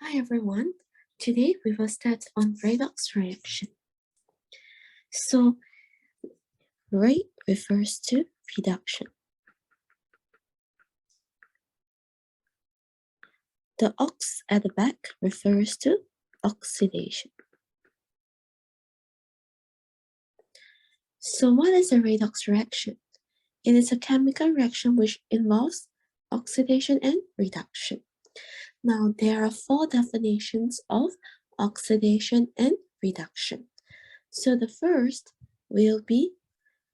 Hi everyone, today we will start on redox reaction. So, rate refers to reduction. The ox at the back refers to oxidation. So what is a redox reaction? It is a chemical reaction which involves oxidation and reduction. Now, there are 4 definitions of oxidation and reduction. So the first will be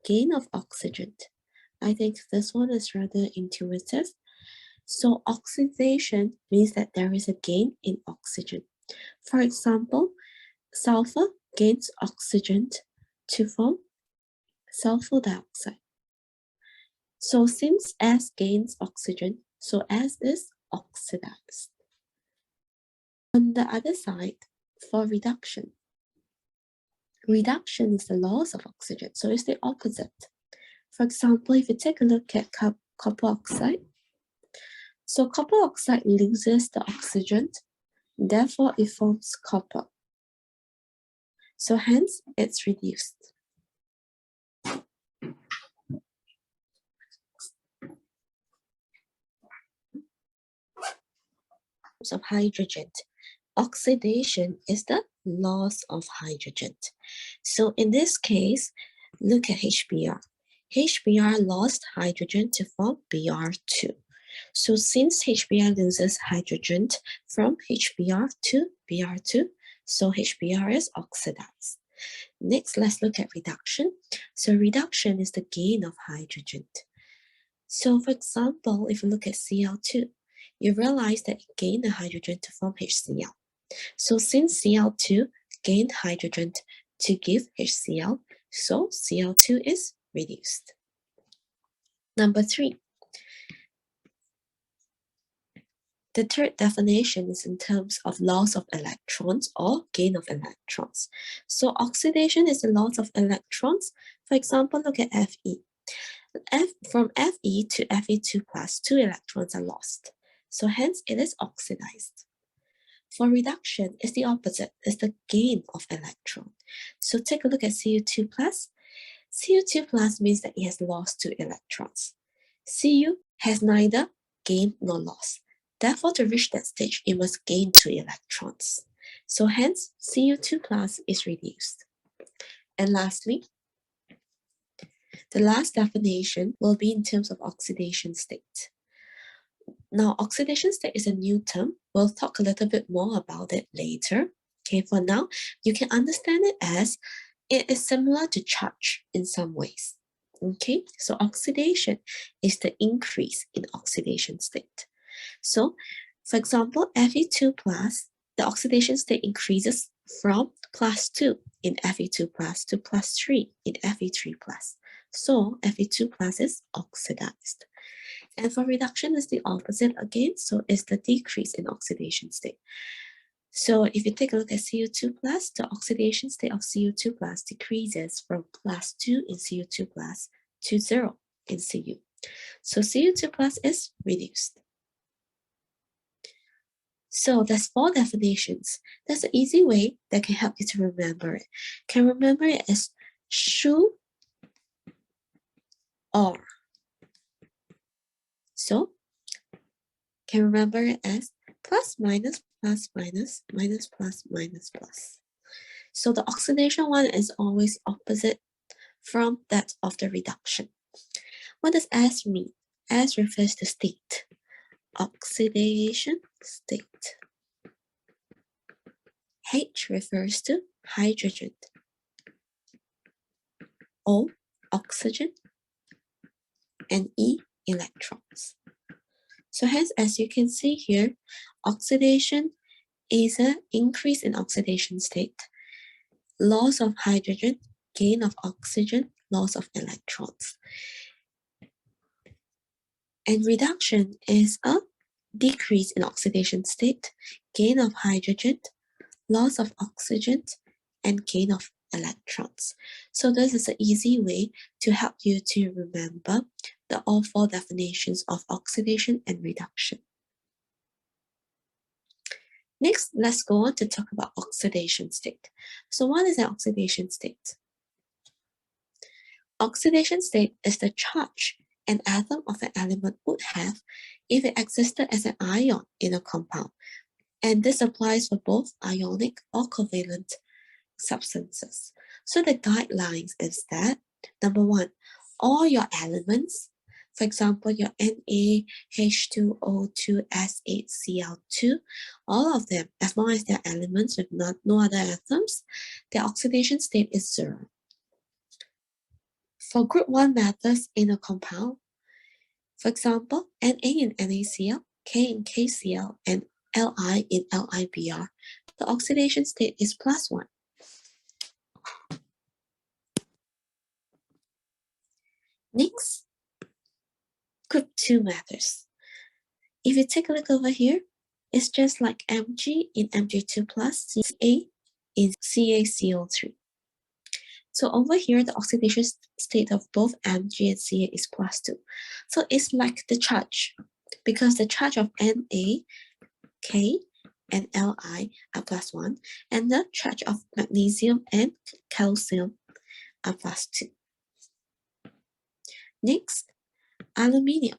gain of oxygen. I think this one is rather intuitive. So oxidation means that there is a gain in oxygen. For example, sulfur gains oxygen to form sulfur dioxide. So since S gains oxygen, so S is oxidized. On the other side, for reduction is the loss of oxygen, so it's the opposite. For example, if you take a look at copper oxide, so copper oxide loses the oxygen, therefore it forms copper. So hence it's reduced. Of hydrogen. Oxidation is the loss of hydrogen. So in this case, look at HBr. HBr lost hydrogen to form Br2. So since HBr loses hydrogen from HBr to Br2, so HBr is oxidized. Next, let's look at reduction. So reduction is the gain of hydrogen. So for example, if you look at Cl2, you realize that it gained the hydrogen to form HCl. So since Cl2 gained hydrogen to give HCl, so Cl2 is reduced. Number 3. The third definition is in terms of loss of electrons or gain of electrons. So oxidation is the loss of electrons. For example, look at Fe. From Fe to Fe2+, 2 electrons are lost. So hence it is oxidized. For reduction, it's the opposite, it's the gain of electron. So take a look at Cu2+. Cu2+ means that it has lost 2 electrons. Cu has neither gained nor lost. Therefore, to reach that stage, it must gain 2 electrons. So hence, Cu2+ is reduced. And lastly, the last definition will be in terms of oxidation state. Now, oxidation state is a new term. We'll talk a little bit more about it later. Okay, for now, you can understand it as it is similar to charge in some ways. Okay, so oxidation is the increase in oxidation state. So, for example, Fe2+, the oxidation state increases from +2 in Fe2+ to +3 in Fe3+. So, Fe2+ is oxidized. And for reduction is the opposite again, so it's the decrease in oxidation state. So if you take a look at Cu2+, the oxidation state of Cu2+ decreases from +2 in Cu2+ to 0 in Cu. So Cu2+ is reduced. So there's 4 definitions. That's an easy way that can help you to remember it. Can remember it as SHU or. So can remember it as plus minus plus minus minus plus minus plus. So the oxidation one is always opposite from that of the reduction. What does S mean? S refers to state. Oxidation state. H refers to hydrogen. O, oxygen. And E, electrons. So hence, as you can see here, oxidation is an increase in oxidation state, loss of hydrogen, gain of oxygen, loss of electrons. And reduction is a decrease in oxidation state, gain of hydrogen, loss of oxygen, and gain of electrons. So this is an easy way to help you to remember all 4 definitions of oxidation and reduction. Next, let's go on to talk about oxidation state. So what is an oxidation state? Oxidation state is the charge an atom of an element would have if it existed as an ion in a compound. And this applies for both ionic or covalent substances. So the guidelines is that, number one, all your elements, for example, your NaH2O2S8Cl2, all of them, as long as they're elements with no other atoms, their oxidation state is 0. For group 1 metals in a compound, for example, Na in NaCl, K in KCl, and Li in LiBr, the oxidation state is +1. Next, group 2 matters. If you take a look over here, it's just like Mg in Mg2 plus, Ca in CaCO3. So over here, the oxidation state of both Mg and Ca is +2. So it's like the charge, because the charge of Na, K, and Li are +1, and the charge of magnesium and calcium are +2. Next, aluminium,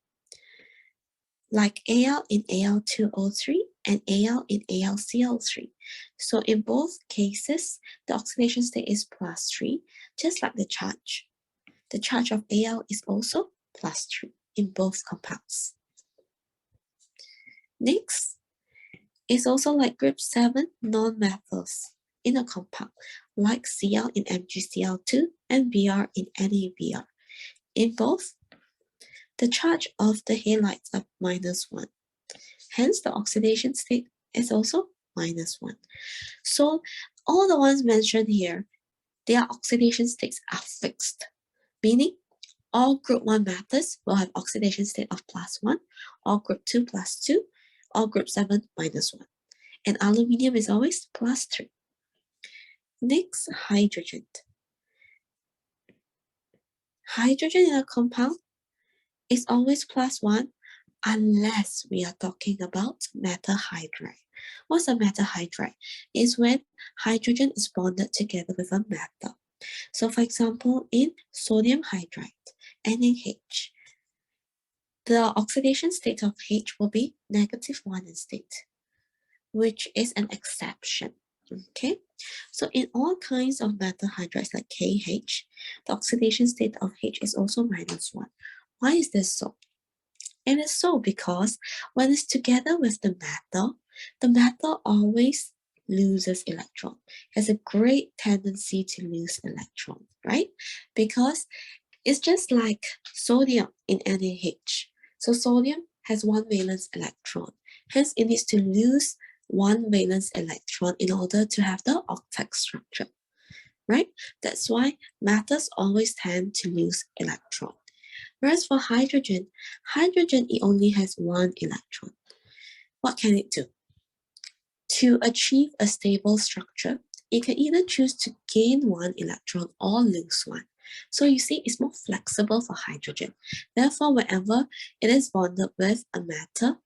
like Al in Al2O3 and Al in AlCl3. So in both cases, the oxidation state is +3, just like the charge. The charge of Al is also +3 in both compounds. Next, it's also like group 7 non-metals in a compound, like Cl in MgCl2 and Br in NaBr. In both, the charge of the halides are -1. Hence, the oxidation state is also -1. So, all the ones mentioned here, their oxidation states are fixed, meaning all group 1 metals will have oxidation state of +1, all group 2 +2, all group 7 -1. And aluminium is always +3. Next, hydrogen. Hydrogen in a compound is always +1 unless we are talking about metal hydride. What's a metal hydride? It's when hydrogen is bonded together with a metal. So for example, in sodium hydride, NaH, the oxidation state of H will be -1 in state, which is an exception. Okay, so in all kinds of metal hydrides like KH, the oxidation state of H is also -1. Why is this so? It is so because when it's together with the metal always loses electron. It has a great tendency to lose electron, right? Because it's just like sodium in NaH. So sodium has 1 valence electron. Hence, it needs to lose 1 valence electron in order to have the octet structure, right? That's why metals always tend to lose electron. Whereas for hydrogen, it only has 1 electron. What can it do? To achieve a stable structure, it can either choose to gain 1 electron or lose 1. So you see, it's more flexible for hydrogen. Therefore, whenever it is bonded with a metal,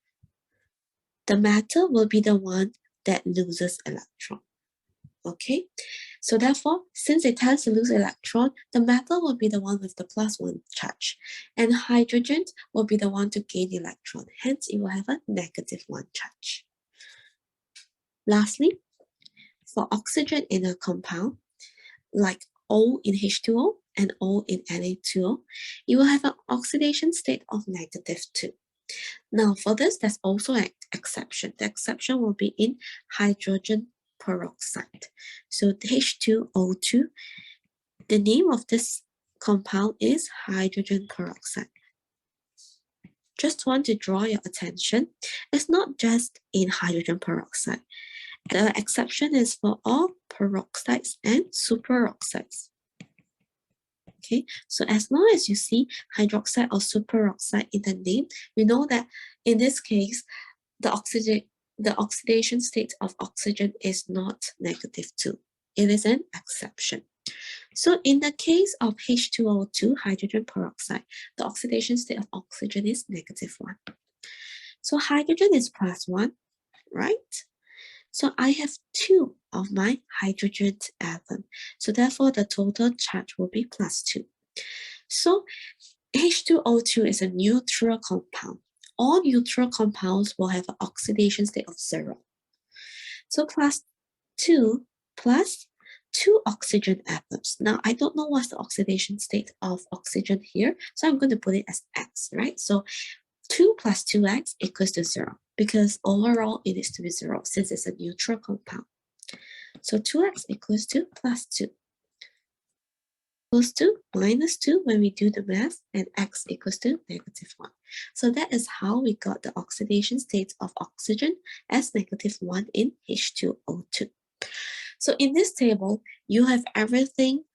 the metal will be the one that loses electron. Okay, so therefore, since it tends to lose electron, the metal will be the one with the +1 charge, and hydrogen will be the one to gain electron. Hence, it will have a -1 charge. Lastly, for oxygen in a compound, like O in H2O and O in Na2O, you will have an oxidation state of -2. Now, for this, there's also an exception. The exception will be in hydrogen peroxide. So H2O2, the name of this compound is hydrogen peroxide. Just want to draw your attention, it's not just in hydrogen peroxide. The exception is for all peroxides and superoxides. Okay, so as long as you see hydroxide or superoxide in the name, we know that in this case, the oxidation state of oxygen is not -2. It is an exception. So in the case of H2O2, hydrogen peroxide, the oxidation state of oxygen is -1. So hydrogen is +1, right? So I have 2 of my hydrogen atom. So therefore the total charge will be +2. So H2O2 is a neutral compound. All neutral compounds will have an oxidation state of 0. So +2 plus 2 oxygen atoms. Now, I don't know what's the oxidation state of oxygen here, so I'm going to put it as X, right? So 2 plus 2X equals to 0, because overall it is to be 0 since it's a neutral compound. So 2X equals to +2. Equals to -2 when we do the math, and X equals to -1. So that is how we got the oxidation state of oxygen as -1 in H2O2. So in this table, you have everything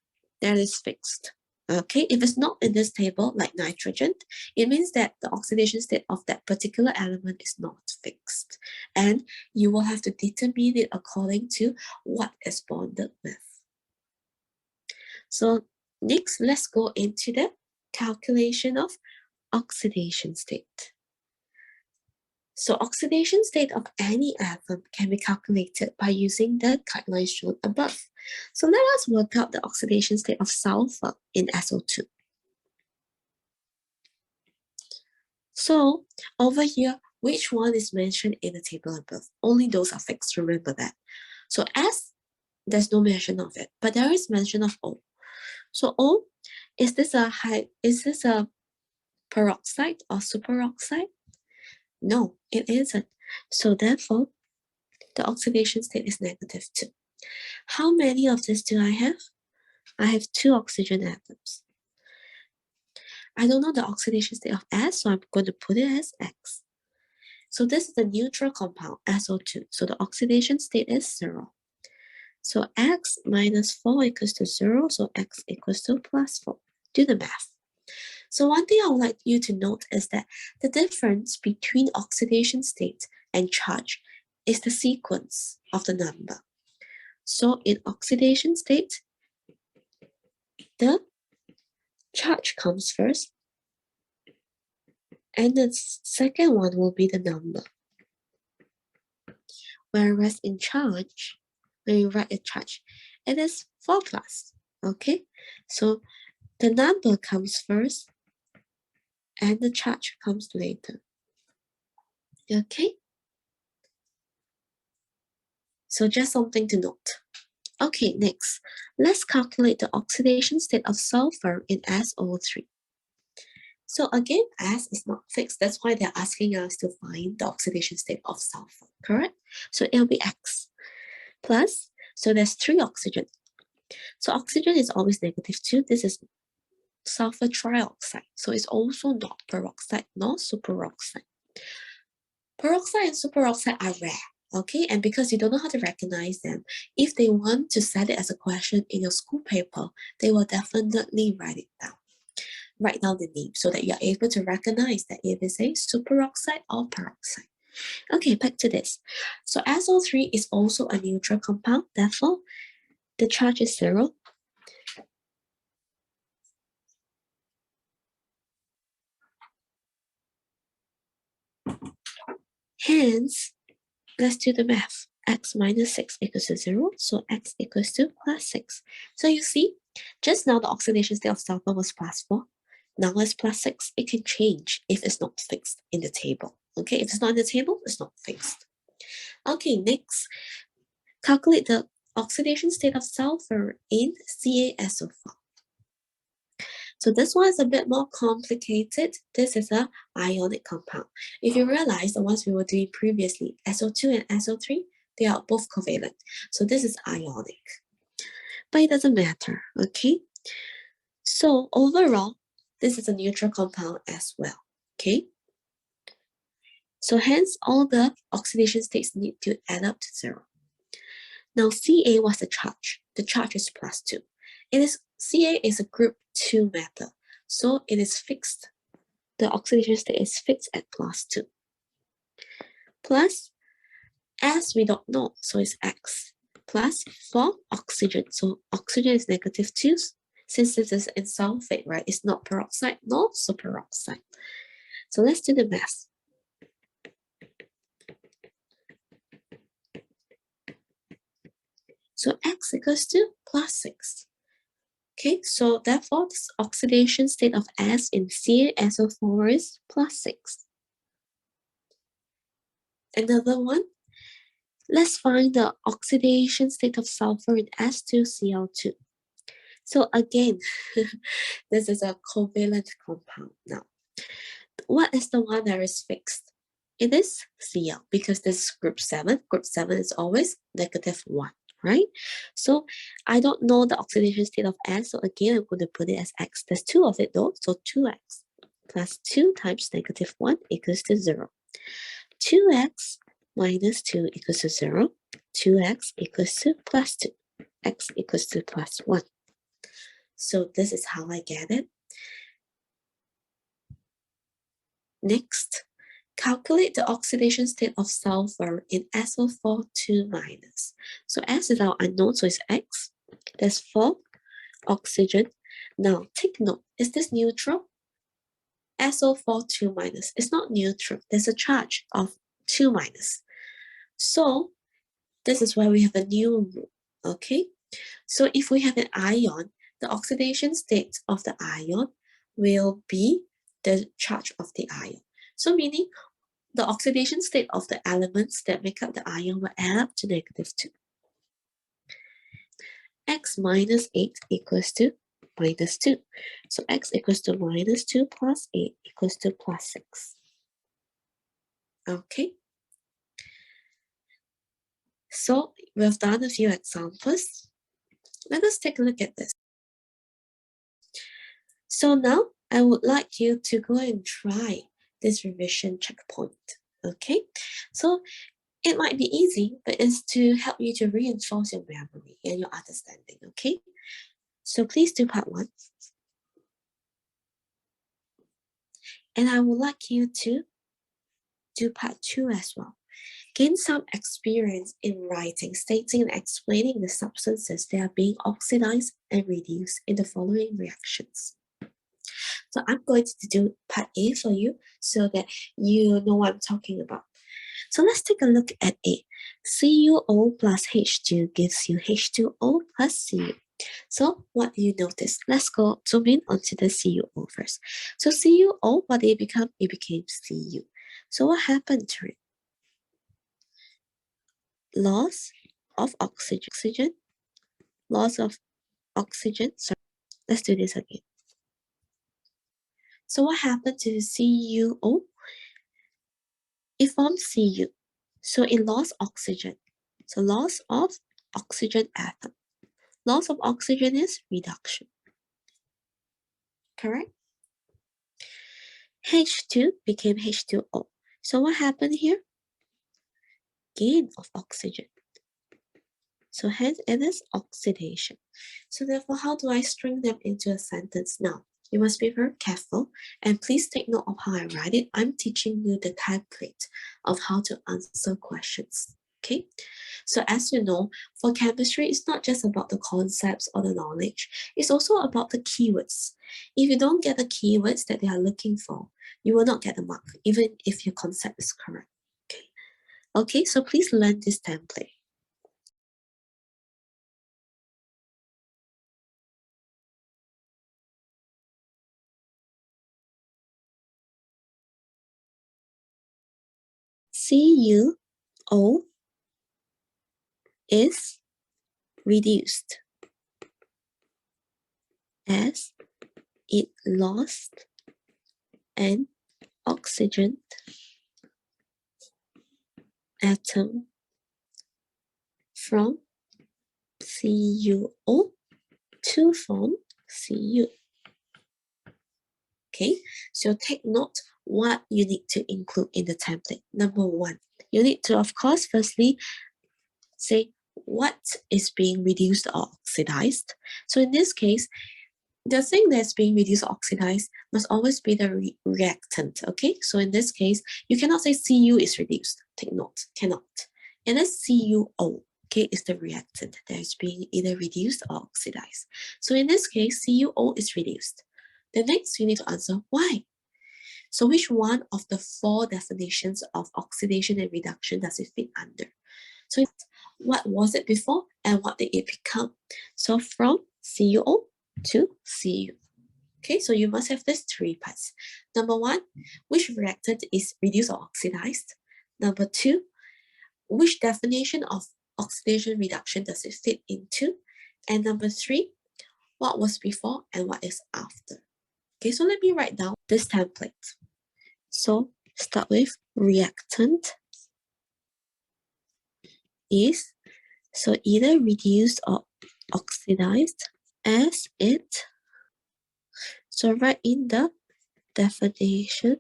that is fixed. Okay, if it's not in this table, like nitrogen, it means that the oxidation state of that particular element is not fixed. And you will have to determine it according to what is bonded with. So next, let's go into the calculation of oxidation state. So oxidation state of any atom can be calculated by using the guidelines shown above. So let us work out the oxidation state of sulfur in SO2. So over here, which one is mentioned in the table above? Only those are fixed, remember that. So S, there's no mention of it, but there is mention of O. So O, is this a peroxide or superoxide? No, it isn't. So therefore, the oxidation state is -2. How many of this do I have? I have 2 oxygen atoms. I don't know the oxidation state of S, so I'm going to put it as X. So this is a neutral compound, SO2. So the oxidation state is 0. So X minus 4 equals to 0, so X equals to +4. Do the math. So one thing I would like you to note is that the difference between oxidation state and charge is the sequence of the number. So in oxidation state, the charge comes first, and the second one will be the number. Whereas in charge, when you write a charge, it is 4 plus, okay? So the number comes first, and the charge comes later, okay? So just something to note. Okay, next, let's calculate the oxidation state of sulfur in SO3. So again, S is not fixed. That's why they're asking us to find the oxidation state of sulfur, correct? So it'll be X plus, so there's 3 oxygen. So oxygen is always -2. This is sulfur trioxide. So it's also not peroxide nor superoxide. Peroxide and superoxide are rare, okay? And because you don't know how to recognize them, if they want to set it as a question in your school paper, they will definitely write it down. Write down the name so that you're able to recognize that it is a superoxide or peroxide. Okay, back to this. So SO3 is also a neutral compound, therefore the charge is 0. Hence, let's do the math. X minus 6 equals to 0, so X equals to +6. So you see, just now the oxidation state of sulfur was +4. Now it's +6. It can change if it's not fixed in the table. Okay, if it's not in the table, it's not fixed. Okay, next, calculate the oxidation state of sulfur in CaSO4. So this one is a bit more complicated. This is an ionic compound. If you realize the ones we were doing previously, SO2 and SO3, they are both covalent. So this is ionic. But it doesn't matter, okay? So overall, this is a neutral compound as well, okay? So hence, all the oxidation states need to add up to 0. Now, Ca was the charge. The charge is +2. Ca is a group 2 metal, so it is fixed. The oxidation state is fixed at +2. Plus, as we don't know, so it's X. Plus for oxygen, so oxygen is -2. Since this is in sulfate, right? It's not peroxide nor superoxide. So let's do the math. So X equals to plus 6. Okay, so therefore this oxidation state of S in CaSO4 is plus 6. Another one, let's find the oxidation state of sulfur in S2Cl2. So again, this is a covalent compound. Now, what is the one that is fixed? It is Cl, because this is group 7. Group 7 is always -1, right? So I don't know the oxidation state of S, so again, I'm going to put it as X. There's 2 of it though, so 2X plus 2 times -1 equals to 0. 2X minus 2 equals to 0. 2X equals to plus 2. X equals to plus 1. So this is how I get it. Next, calculate the oxidation state of sulfur in SO4 2-. So S is our unknown, so it's X. There's 4 oxygen. Now take note, is this neutral? SO4 2-. It's not neutral. There's a charge of 2-. So this is why we have a new rule, okay? So if we have an ion, the oxidation state of the ion will be the charge of the ion. So meaning the oxidation state of the elements that make up the ion will add up to -2. X minus 8 equals to -2. So X equals to -2 plus 8 equals to plus 6. Okay. So we've done a few examples. Let us take a look at this. So now I would like you to go and try this revision checkpoint. Okay, so it might be easy, but it's to help you to reinforce your memory and your understanding. Okay, so please do part 1. And I would like you to do part 2 as well. Gain some experience in writing, stating and explaining the substances that are being oxidized and reduced in the following reactions. So I'm going to do part A for you so that you know what I'm talking about. So let's take a look at A. CuO plus H2 gives you H2O plus Cu. So what do you notice? Let's go zoom in onto the CuO first. So CuO, what did it become? It became Cu. So what happened to it? Loss of oxygen, loss of oxygen. Sorry, let's do this again. So what happened to CuO? It formed Cu. So it lost oxygen. So loss of oxygen atom. Loss of oxygen is reduction. Correct? H2 became H2O. So what happened here? Gain of oxygen. So hence it is oxidation. So therefore, how do I string them into a sentence now? You must be very careful and please take note of how I write it. I'm teaching you the template of how to answer questions. Okay, so as you know, for chemistry, it's not just about the concepts or the knowledge. It's also about the keywords. If you don't get the keywords that they are looking for, you will not get the mark, even if your concept is correct. Okay, so please learn this template. CuO is reduced as it lost an oxygen atom from CuO to form Cu. Okay, so take note what you need to include in the template. Number 1, you need to, of course, firstly say what is being reduced or oxidized. So in this case, the thing that's being reduced or oxidized must always be the reactant, okay? So in this case, you cannot say Cu is reduced. Take note, cannot. And then CuO, okay, is the reactant that is being either reduced or oxidized. So in this case, CuO is reduced. The next, you need to answer why. So which one of the 4 definitions of oxidation and reduction does it fit under? So what was it before and what did it become. So from CuO to Cu. Okay, so you must have these three parts. Number one, which reactant is reduced or oxidized? Number two, which definition of oxidation reduction does it fit into? And number three, what was before and what is after? Okay, so let me write down this template. So start with reactant is so either reduced or oxidized as it. So write in the definition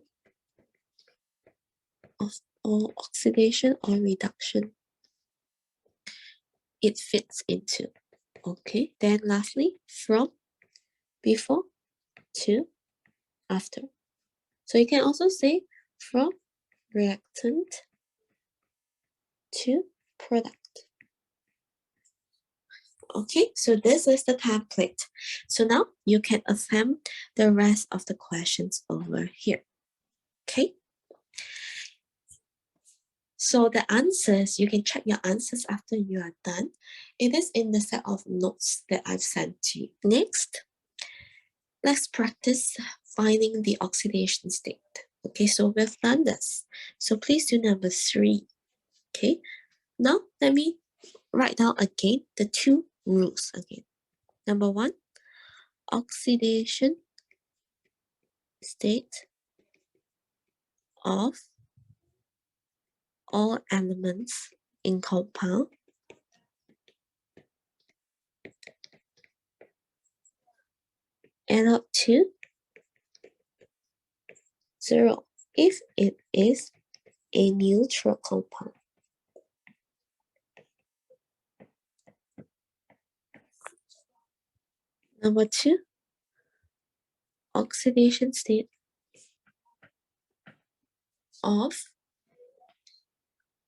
of or oxidation or reduction it fits into. Okay, then lastly, from before to after. So you can also say from reactant to product. Okay, so this is the template. So now you can attempt the rest of the questions over here. Okay. So the answers, you can check your answers after you are done. It is in the set of notes that I've sent to you. Next, let's practice finding the oxidation state. Okay, so we've done this. So please do number 3. Okay, now let me write down again the 2 rules again. Number 1, oxidation state of all elements in compound add up to 0 if it is a neutral compound. Number 2, oxidation state of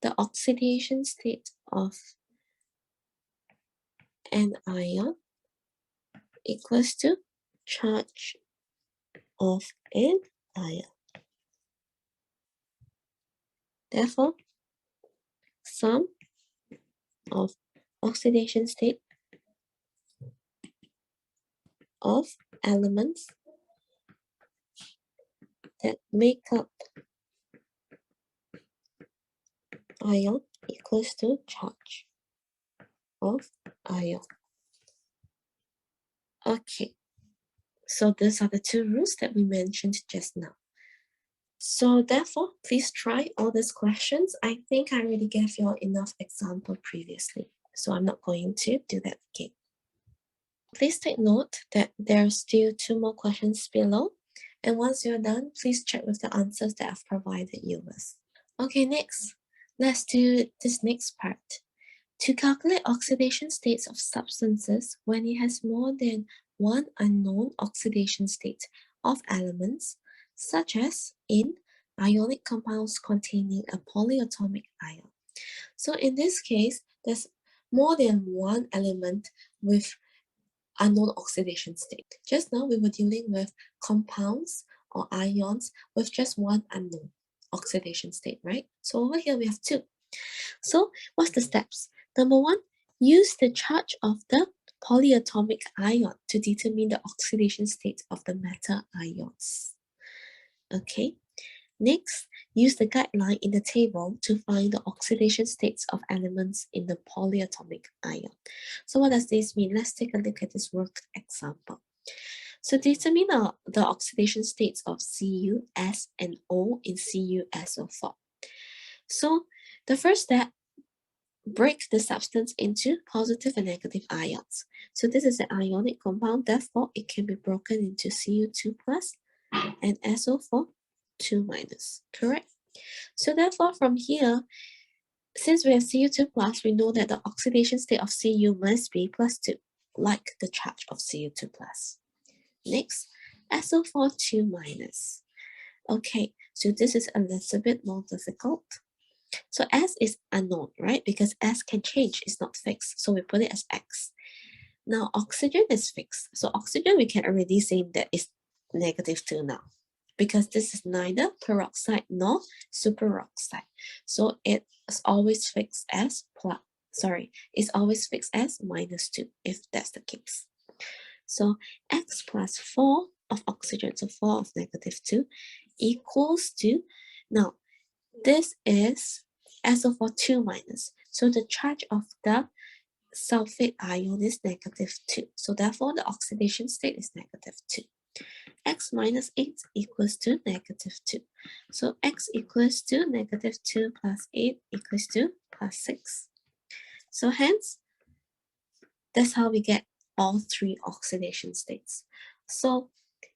the oxidation state of an ion equals to charge of an ion. Therefore, sum of oxidation state of elements that make up ion equals to charge of ion. Okay, so these are the 2 rules that we mentioned just now. So therefore, please try all these questions. I think I already gave you all enough example previously, so I'm not going to do that again. Please take note that there are still 2 more questions below, and once you're done, please check with the answers that I've provided you with. Okay, next, let's do this next part. To calculate oxidation states of substances when it has more than one unknown oxidation state of elements, such as in ionic compounds containing a polyatomic ion. So in this case, there's more than one element with unknown oxidation state. Just now we were dealing with compounds or ions with just one unknown oxidation state, right? So over here we have 2. So what's the steps? Number 1, use the charge of the polyatomic ion to determine the oxidation state of the metal ions. Okay. Next, use the guideline in the table to find the oxidation states of elements in the polyatomic ion. So what does this mean? Let's take a look at this worked example. So determine the oxidation states of Cu, S, and O in CuSO4. So the first step, break the substance into positive and negative ions. So this is an ionic compound, therefore it can be broken into Cu2 plus and SO4 2 minus, correct? So therefore from here, since we have Cu2 plus, we know that the oxidation state of Cu must be plus 2, like the charge of Cu2 plus. Next, SO4 2 minus. Okay, so this is a little bit more difficult. So S is unknown, right? Because S can change, it's not fixed. So we put it as X. Now oxygen is fixed. So oxygen we can already say that it's -2 now, because this is neither peroxide nor superoxide. So it's always fixed as sorry, it's always fixed as -2 if that's the case. So X plus 4 of oxygen, so 4 of -2 equals to, now this is SO4 2-, so the charge of the sulfate ion is -2. So therefore the oxidation state is -2. X minus 8 equals to -2. So X equals to -2 plus 8 equals to +6. So hence, that's how we get all three oxidation states. So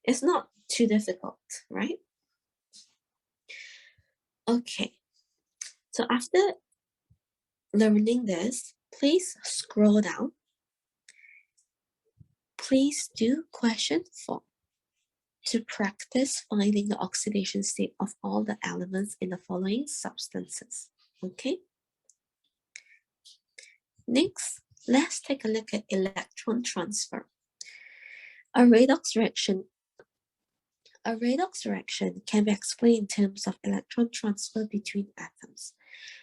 it's not too difficult, right? Okay, so after learning this, please scroll down. Please do question 4 to practice finding the oxidation state of all the elements in the following substances. Okay. Next, let's take a look at electron transfer. A redox reaction can be explained in terms of electron transfer between atoms.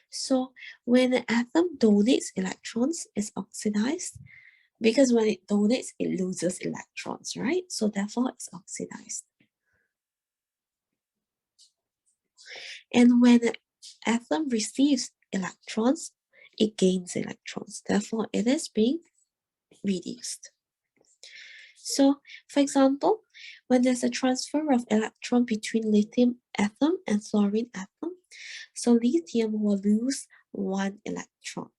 So when an atom donates electrons, it's oxidized, because when it donates, it loses electrons, right? So therefore, it's oxidized. And when an atom receives electrons, it gains electrons. Therefore, it is being reduced. So, for example, when there's a transfer of electron between lithium atom and fluorine atom, so lithium will lose 1 electron,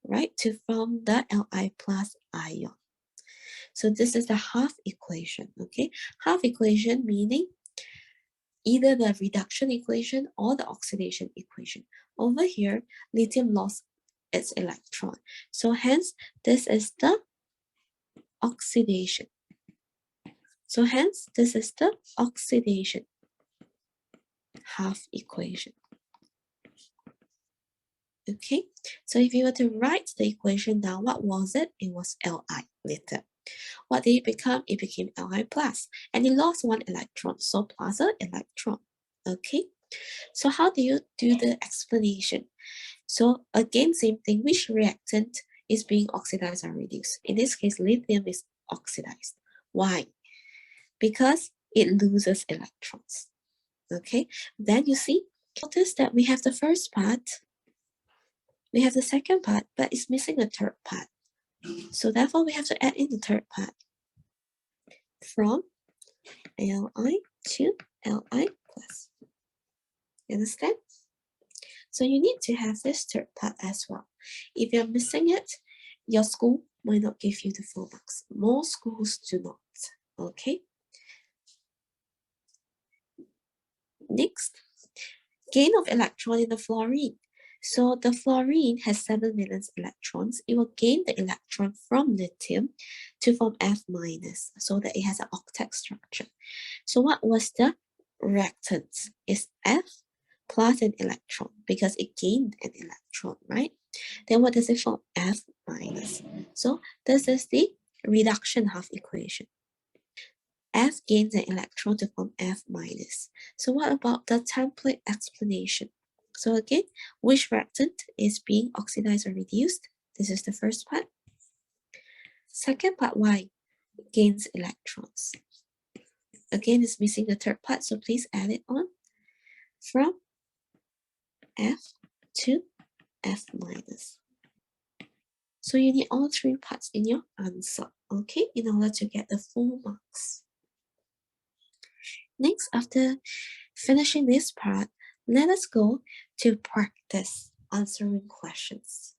right, to form the Li plus ion. So this is the half equation, okay? Half equation meaning either the reduction equation or the oxidation equation. Over here, lithium lost its electron. So hence, this is the oxidation. So hence, this is the oxidation half equation. Okay, so if you were to write the equation down, what was it? It was Li, lithium. What did it become? It became Li plus, and it lost 1 electron, so plus an electron. Okay, so how do you do the explanation? So again, same thing, which reactant is being oxidized or reduced? In this case, lithium is oxidized. Why? Because it loses electrons. Okay, then you see, notice that we have the first part, we have the second part, but it's missing a third part. So therefore, we have to add in the third part from Li to Li plus. You understand? So you need to have this third part as well. If you're missing it, your school might not give you the full marks. Most schools do not. Okay. Next, gain of electron in the fluorine. So the fluorine has 7 valence electrons. It will gain the electron from lithium to form F minus, so that it has an octet structure. So what was the reactants? It's F plus an electron, because it gained an electron, right? Then what does it form? F minus. So this is the reduction half equation. F gains an electron to form F minus. So what about the template explanation? So again, which reactant is being oxidized or reduced? This is the first part. Second part, Y gains electrons. Again, it's missing the third part, so please add it on. From F to F minus. So you need all 3 parts in your answer, okay, in order to get the full marks. Next, after finishing this part, let us go to practice answering questions.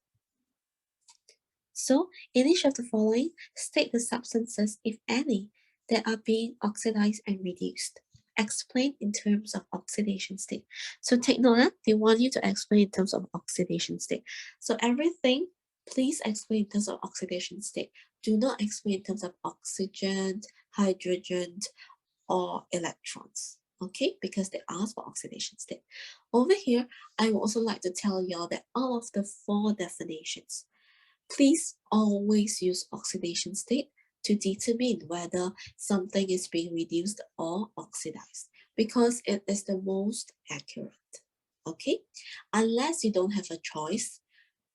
So, in each of the following, state the substances, if any, that are being oxidized and reduced. Explain in terms of oxidation state. So take note, they want you to explain in terms of oxidation state. So everything, please explain in terms of oxidation state. Do not explain in terms of oxygen, hydrogen, or electrons, okay? Because they ask for oxidation state. Over here, I would also like to tell y'all that all of the 4 definitions, please always use oxidation state to determine whether something is being reduced or oxidized, because it is the most accurate, okay? Unless you don't have a choice,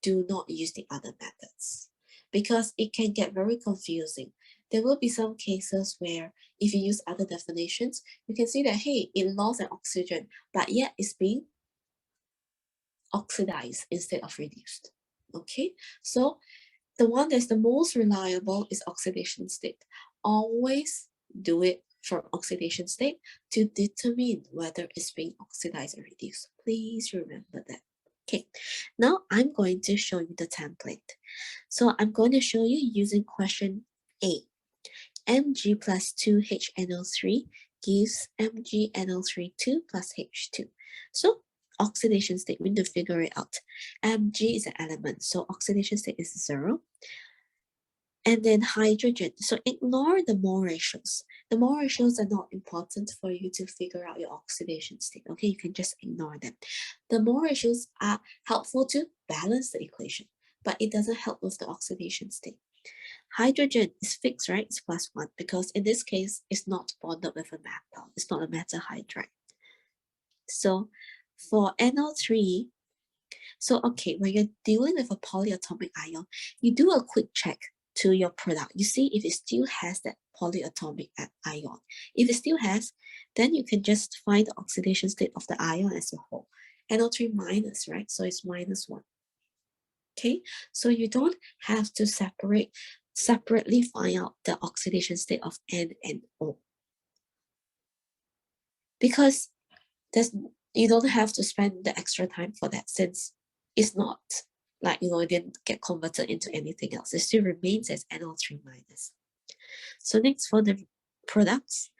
do not use the other methods because it can get very confusing. There will be some cases where if you use other definitions, you can see that, hey, it lost an oxygen, but yet it's being oxidized instead of reduced. Okay, so the one that's the most reliable is oxidation state. Always do it from oxidation state to determine whether it's being oxidized or reduced. Please remember that. Okay, now I'm going to show you the template. So I'm going to show you using question A. Mg plus 2HNO3 gives MgNO3 2 plus H2. So oxidation state, we need to figure it out. Mg is an element, so oxidation state is 0. And then hydrogen, so ignore the mole ratios. The mole ratios are not important for you to figure out your oxidation state, okay? You can just ignore them. The mole ratios are helpful to balance the equation, but it doesn't help with the oxidation state. Hydrogen is fixed, right? It's +1 because in this case, it's not bonded with a metal. It's not a metal hydride. So for NO3, so okay, when you're dealing with a polyatomic ion, you do a quick check to your product. You see if it still has that polyatomic ion. If it still has, then you can just find the oxidation state of the ion as a whole. NO3 minus, right? So it's -1. Okay, so you don't have to separately find out the oxidation state of N and O. Because you don't have to spend the extra time for that since it's not like, it didn't get converted into anything else. It still remains as NO3 minus. So next for the products,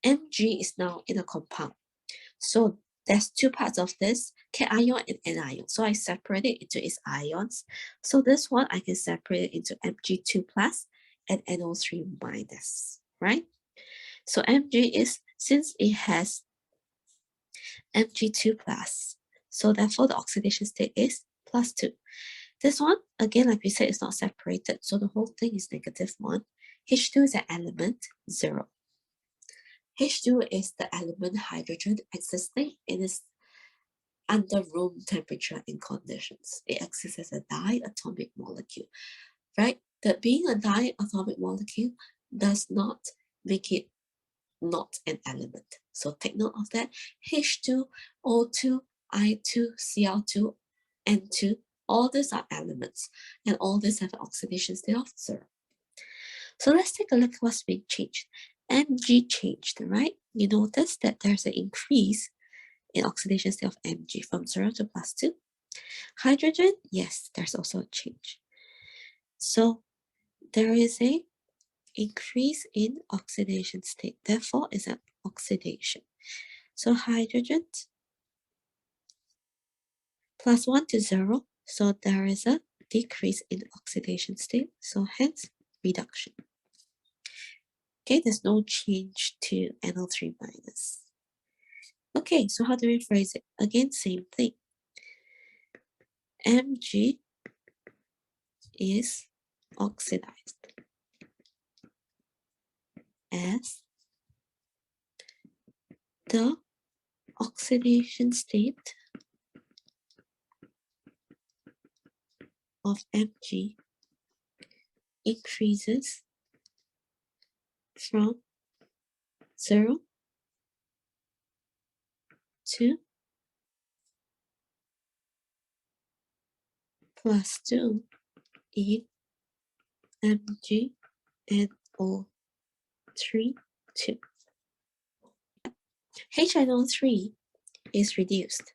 Mg is now in a compound. So there's two parts of this, cation and anion. So I separate it into its ions. So this one I can separate it into Mg2 plus and NO3 minus, right? So Mg is, since it has Mg2 plus, so therefore the oxidation state is +2. This one, again, like we said, is not separated, so the whole thing is -1. H2 is an element, 0. H2 is the element hydrogen existing in its under room temperature and conditions. It exists as a diatomic molecule, right? That being a diatomic molecule does not make it not an element. So take note of that. H2, O2, I2, Cl2, N2, all these are elements, and all these have an oxidation state of 0. So let's take a look at what's being changed. Mg changed, right? You notice that there's an increase in oxidation state of Mg from 0 to +2. Hydrogen, yes, there's also a change. So there is a increase in oxidation state, therefore it's an oxidation. So hydrogen +1 to 0, so there is a decrease in oxidation state, so hence reduction. Okay, there's no change to NO3 minus. Okay, so how do we phrase it? Again, same thing. Mg is oxidized as the oxidation state of Mg increases from 0 to +2 in MgNO3 2. HNO3 is reduced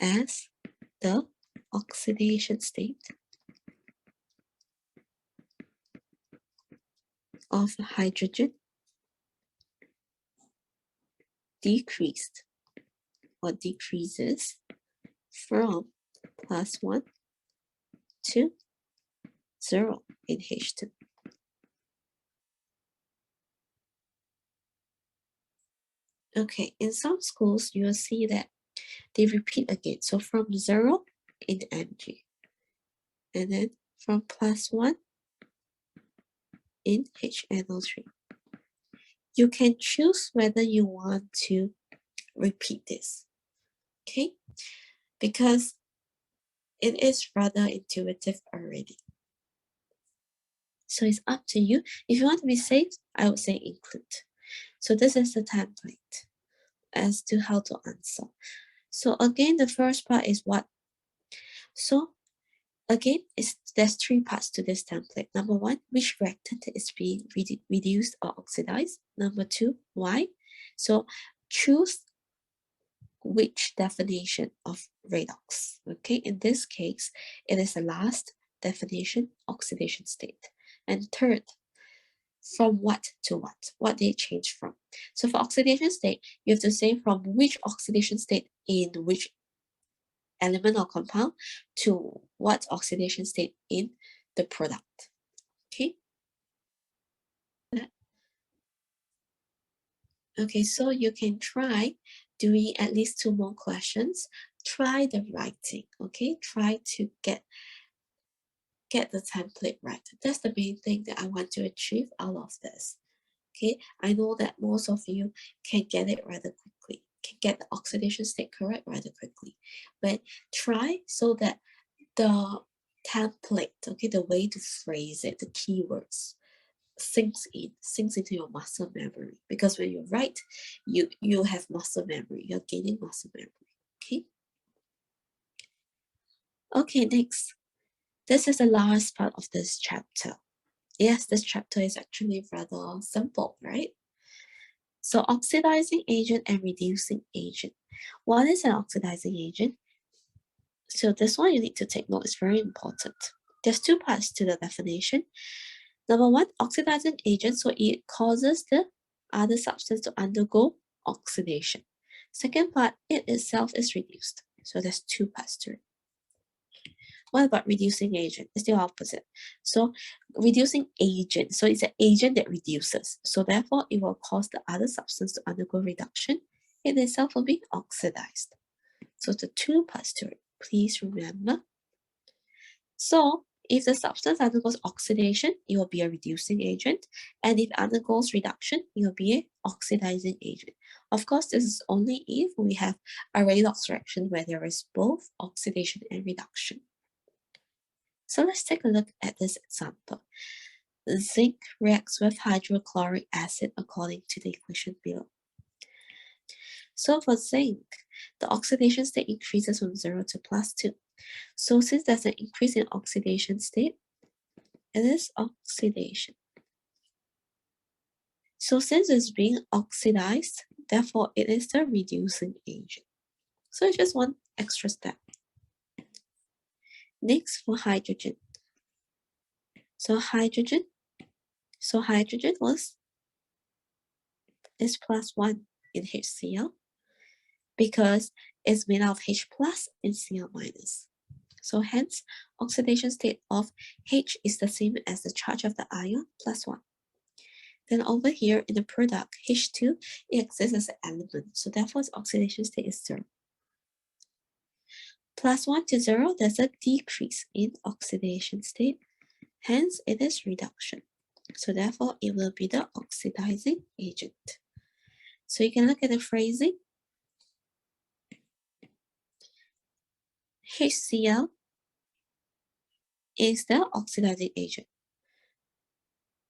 as the oxidation state of hydrogen decreased or decreases from +1 to 0 in H2. Okay, in some schools, you will see that they repeat again. So from 0 in Mg, and then from +1 in HNO3. You can choose whether you want to repeat this. Okay, because it is rather intuitive already. So it's up to you. If you want to be safe, I would say include. So this is the template as to how to answer. So again, the first part is what? So again, there's three parts to this template. Number one, which reactant is being reduced or oxidized. Number two, why? So choose which definition of redox. Okay, in this case, it is the last definition, oxidation state. And third, from what to what they change from. So for oxidation state, you have to say from which oxidation state in which element or compound to what oxidation state in the product. Okay. Okay, so you can try doing at least 2 more questions. Try the writing, okay? Try to get the template right. That's the main thing that I want to achieve out of this. Okay, I know that most of you can get it rather quickly, can get the oxidation state correct rather quickly, but try so that the template, okay, the way to phrase it, the keywords, sinks into your muscle memory, because when you write, you have muscle memory, you're gaining muscle memory. Okay, next, this is the last part of this chapter. Yes, this chapter is actually rather simple, right? So oxidizing agent and reducing agent. What is an oxidizing agent? So this one you need to take note, it's very important. There's two parts to the definition. Number one, oxidizing agent, so it causes the other substance to undergo oxidation. Second part, it itself is reduced. So there's two parts to it. What about reducing agent? It's the opposite. So reducing agent, so it's an agent that reduces. So therefore, it will cause the other substance to undergo reduction. It itself will be oxidized. So the two parts to it, please remember. So if the substance undergoes oxidation, it will be a reducing agent. And if it undergoes reduction, it will be an oxidizing agent. Of course, this is only if we have a redox reaction where there is both oxidation and reduction. So let's take a look at this example. Zinc reacts with hydrochloric acid according to the equation below. So for zinc, the oxidation state increases from 0 to +2. So since there's an increase in oxidation state, it is oxidation. So since it's being oxidized, therefore it is the reducing agent. So it's just one extra step. Next, for hydrogen. So hydrogen is +1 in HCl because it's made out of H plus and Cl minus. So hence, oxidation state of H is the same as the charge of the ion +1. Then over here in the product, H2, it exists as an element. So therefore, its oxidation state is 0. +1 to 0, there's a decrease in oxidation state. Hence, it is reduction. So therefore, it will be the oxidizing agent. So you can look at the phrasing. HCl is the oxidizing agent.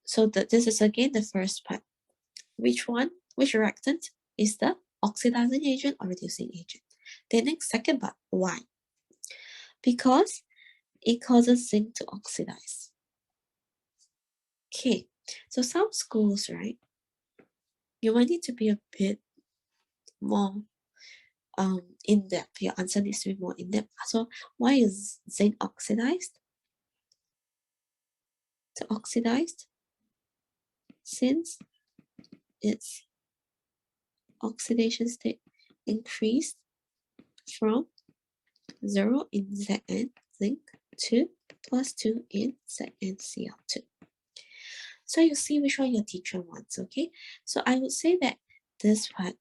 So this is again the first part. Which reactant is the oxidizing agent or reducing agent? The next second part, why? Because it causes zinc to oxidize. Okay, so some schools, right, you might need to be a bit more in-depth. Your answer needs to be more in-depth. So why is zinc oxidized? So oxidized since its oxidation state increased from 0 in Zn zinc to +2 in ZnCl2. So you see which one your teacher wants, okay? So I would say that this part,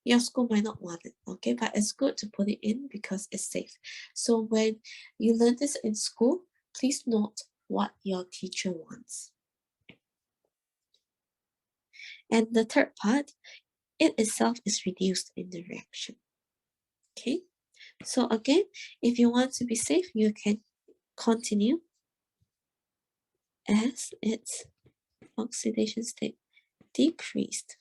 your school might not want it, okay? But it's good to put it in because it's safe. So when you learn this in school, please note what your teacher wants. And the third part, it itself is reduced in the reaction. Okay, so again, if you want to be safe, you can continue as its oxidation state decreased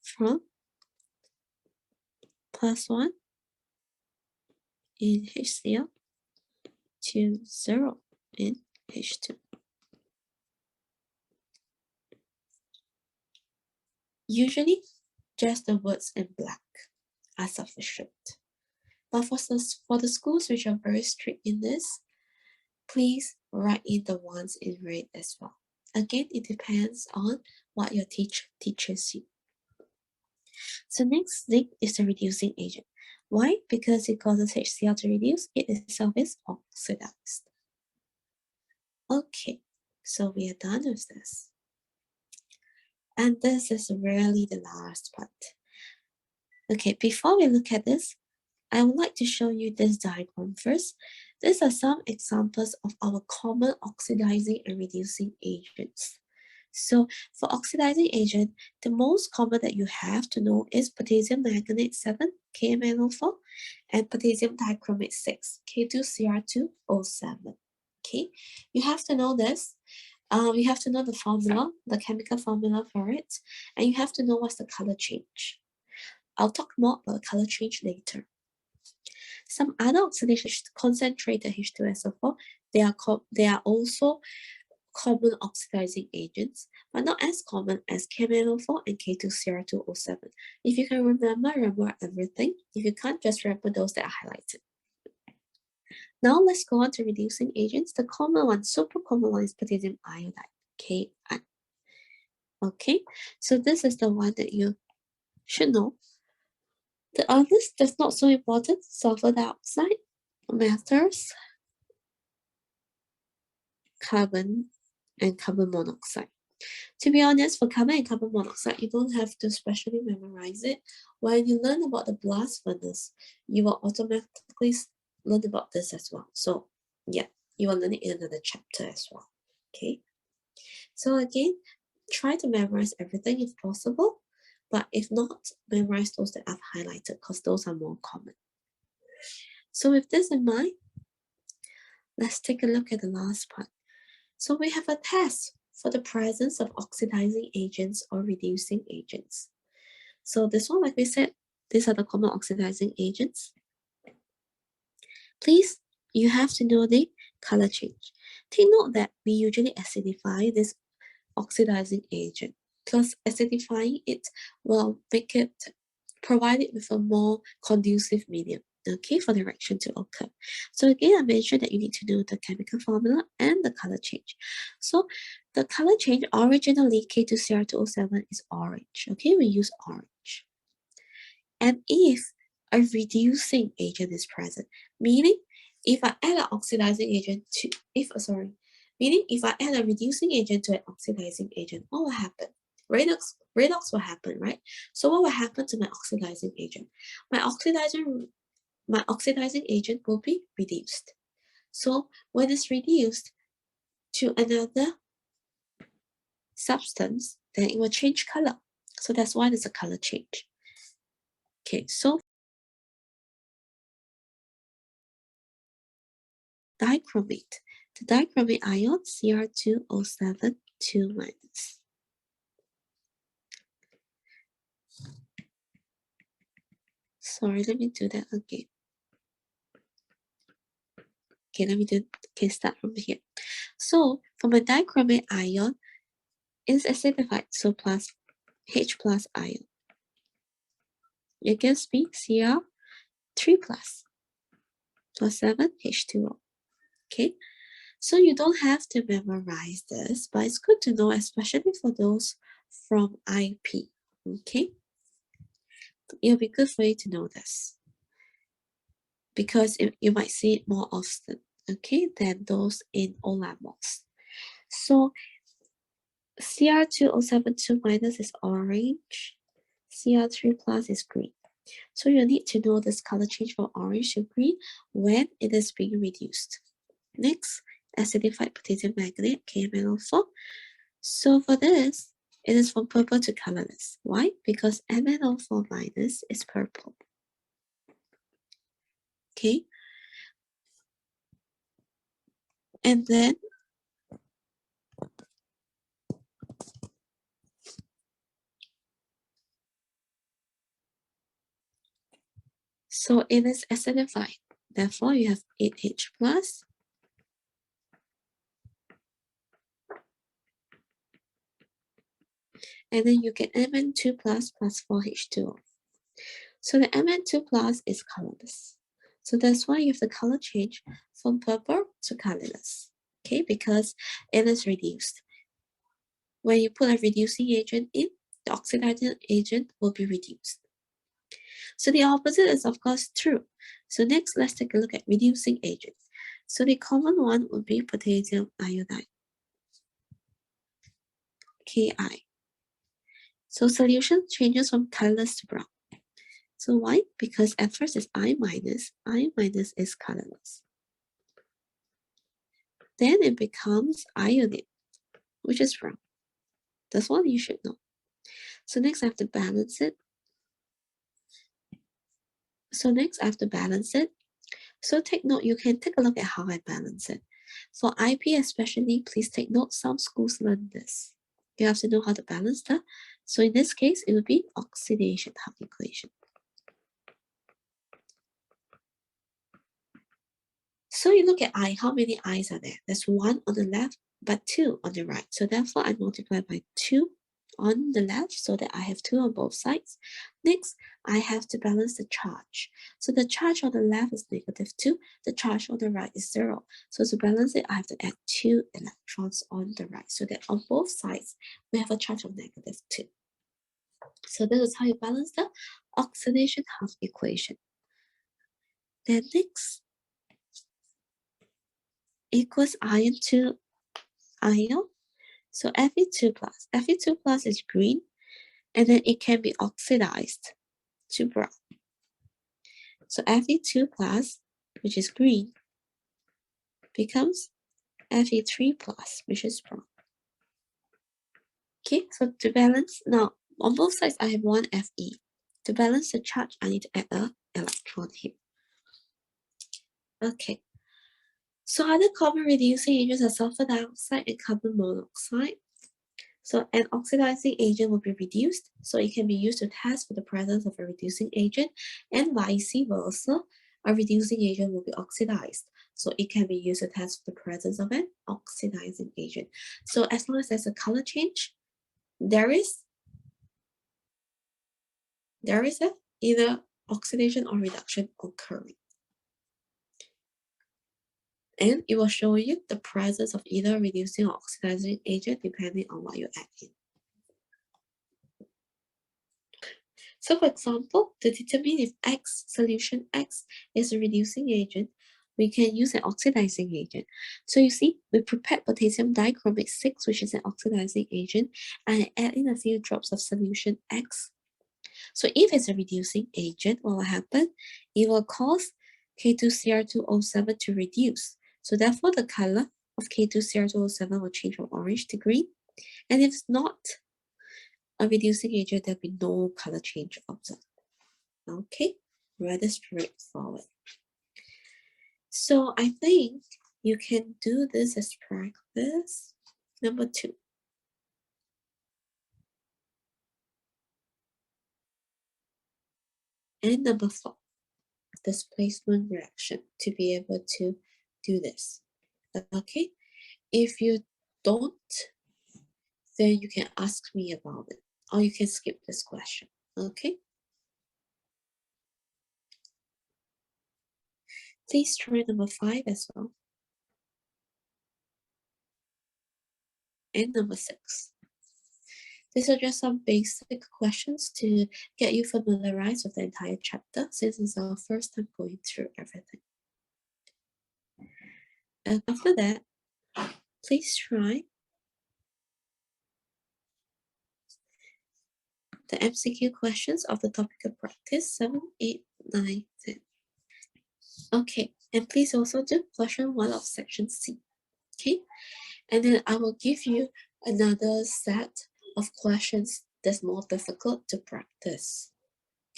from +1 in HCl to 0 in H2. Usually, just the words in black are sufficient. But for the schools which are very strict in this, please write in the ones in red as well. Again, it depends on what your teacher teaches you. So next thing is the reducing agent. Why? Because it causes HCl to reduce, it itself is oxidized. Okay, so we are done with this. And this is really the last part. Okay, before we look at this, I would like to show you this diagram first. These are some examples of our common oxidizing and reducing agents. So for oxidizing agent, the most common that you have to know is potassium manganate 7, KMnO4, and potassium dichromate 6, K2Cr2O7. Okay, you have to know this. You have to know the formula, the chemical formula for it, and you have to know what's the color change. I'll talk more about the color change later. Some other oxidation concentrated H2SO4, they are also common oxidizing agents, but not as common as KMnO4 and K2Cr2O7. If you can remember everything. If you can't, just remember those that are highlighted. Now let's go on to reducing agents. The common one, super common one, is potassium iodide, Ki. Okay, so this is the one that you should know. The others, that's not so important. Sulfur dioxide, matters, carbon, and carbon monoxide. To be honest, for carbon and carbon monoxide, you don't have to specially memorize it. When you learn about the blast furnace, you will automatically learn about this as well. So yeah, you will learn it in another chapter as well. Okay. So again, try to memorize everything if possible, but if not, memorize those that I've highlighted because those are more common. So with this in mind, let's take a look at the last part. So we have a test for the presence of oxidizing agents or reducing agents. So this one, like we said, these are the common oxidizing agents. Please, you have to know the color change. Take note that we usually acidify this oxidizing agent because acidifying it will make it, provide it with a more conducive medium, okay, for the reaction to occur. So again, I mentioned that you need to know the chemical formula and the color change. So the color change, originally K2Cr2O7 is orange, okay, we use orange. And if a reducing agent is present, meaning if I add an oxidizing agent to, meaning if I add a reducing agent to an oxidizing agent, what will happen? Redox will happen, right? So what will happen to my oxidizing agent? My oxidizing agent will be reduced. So when it's reduced to another substance, then it will change color. So that's why there's a color change. Okay, so dichromate. The dichromate ion Cr2O7 2-. Sorry, let me do that again. Okay, start from here. So for my dichromate ion, it's acidified, so plus H plus ion. It gives me Cr3 plus 7 H2O. Okay, so you don't have to memorize this, but it's good to know, especially for those from IP. Okay, it'll be good for you to know this because you might see it more often, okay, than those in O-levels. So Cr2O7 2- is orange, Cr3 plus is green. So you need to know this color change from orange to green when it is being reduced. Next, acidified potassium manganate, KMnO4. So for this, It is from purple to colorless. Why? Because MnO4 minus is purple. Okay. And then so it is acidified. Therefore, you have 8H plus. And then you get Mn2 plus 4H2O. So the Mn2 plus is colorless. So that's why you have the color change from purple to colorless. Okay, because it is reduced. When you put a reducing agent in, the oxidizing agent will be reduced. So the opposite is of course true. So next, let's take a look at reducing agents. So the common one would be potassium iodide, Ki. So solution changes from colorless to brown. So why? Because at first it's I minus is colorless. Then it becomes iodine, which is brown. That's what you should know. So next I have to balance it. So take note, you can take a look at how I balance it. For IP especially, please take note, some schools learn this. You have to know how to balance that. So in this case, it would be oxidation half equation. So you look at I, how many I's are there? There's 1 on the left, but 2 on the right. So therefore, I multiply by 2 on the left so that I have 2 on both sides. Next, I have to balance the charge. So the charge on the left is -2, the charge on the right is 0. So to balance it, I have to add 2 electrons on the right so that on both sides, we have a charge of -2. So this is how you balance the oxidation half equation. Then next, equals ion to ion. So Fe2 plus. Fe2 plus is green, and then it can be oxidized to brown. So Fe2 plus, which is green, becomes Fe3 plus, which is brown. Okay, so to balance, now on both sides I have 1 Fe. To balance the charge, I need to add an electron here. Okay. So other common reducing agents are sulfur dioxide and carbon monoxide. So an oxidizing agent will be reduced, so it can be used to test for the presence of a reducing agent, and vice versa, a reducing agent will be oxidized, so it can be used to test for the presence of an oxidizing agent. So as long as there's a color change, there is either oxidation or reduction occurring. And it will show you the presence of either reducing or oxidizing agent depending on what you add in. So for example, to determine if solution X is a reducing agent, we can use an oxidizing agent. So you see, we prepared potassium dichromate 6, which is an oxidizing agent, and I add in a few drops of solution X. So if it's a reducing agent, what will happen? It will cause K2Cr2O7 to reduce. So therefore, the color of K2Cr2O7 will change from orange to green. And if it's not a reducing agent, there'll be no color change observed. Okay, rather straightforward. So I think you can do this as practice number 2. And number 4, displacement reaction, to be able to do this. Okay, if you don't, then you can ask me about it, or you can skip this question. Okay, please try number 5 as well, and number 6. These are just some basic questions to get you familiarized with the entire chapter, since it's our first time going through everything. And after that, please try the MCQ questions of the topic of practice 7, 8, 9, 10. Okay, and please also do question 1 of section C. Okay, and then I will give you another set of questions that's more difficult to practice.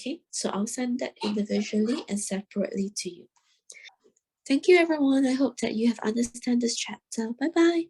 Okay, so I'll send that individually and separately to you. Thank you, everyone. I hope that you have understood this chapter. Bye-bye.